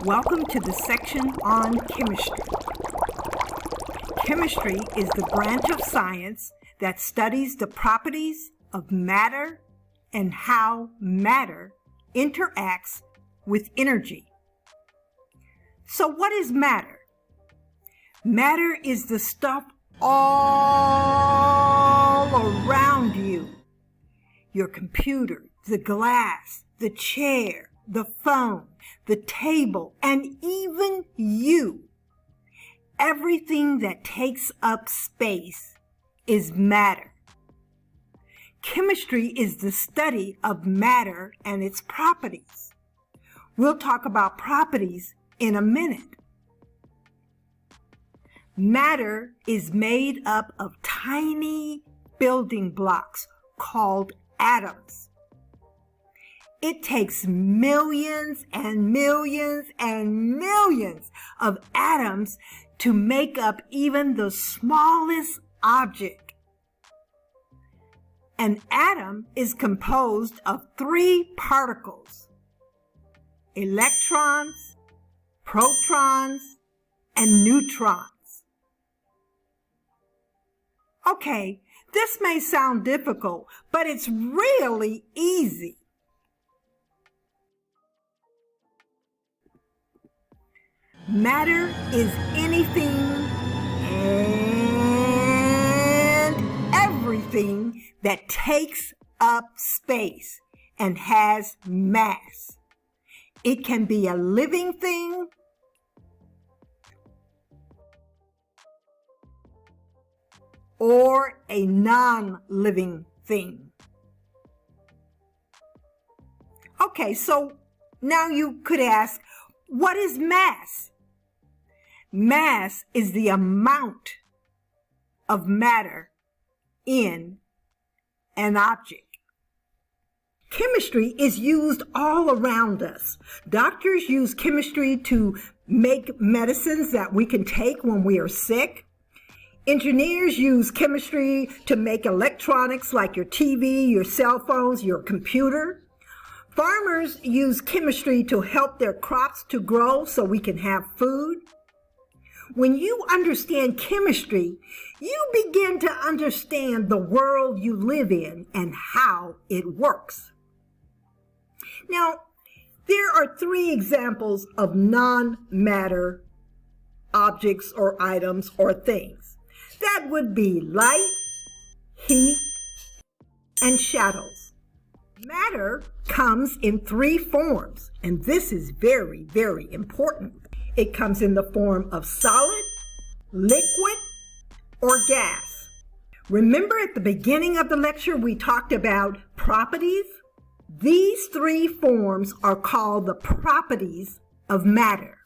Welcome to the section on chemistry. Chemistry is the branch of science that studies the properties of matter and how matter interacts with energy. So what is matter? Matter is the stuff all around you. Your computer, the glass, the chair, the phone, the table, and even you. Everything that takes up space is matter. Chemistry is the study of matter and its properties. We'll talk about properties in a minute. Matter is made up of tiny building blocks called atoms. It takes millions and millions and millions of atoms to make up even the smallest object. An atom is composed of three particles: electrons, protons, and neutrons. Okay, this may sound difficult, but it's really easy. Matter is anything and everything that takes up space and has mass. It can be a living thing or a non-living thing. Okay, so now you could ask, what is mass? Mass is the amount of matter in an object. Chemistry is used all around us. Doctors use chemistry to make medicines that we can take when we are sick. Engineers use chemistry to make electronics like your TV, your cell phones, your computer. Farmers use chemistry to help their crops to grow so we can have food. When you understand chemistry, you begin to understand the world you live in and how it works. Now, there are three examples of non-matter objects or items or things. That would be light, heat, and shadows. Matter comes in three forms, and this is very, very important. It comes in the form of solid, liquid, or gas. Remember at the beginning of the lecture we talked about properties? These three forms are called the properties of matter.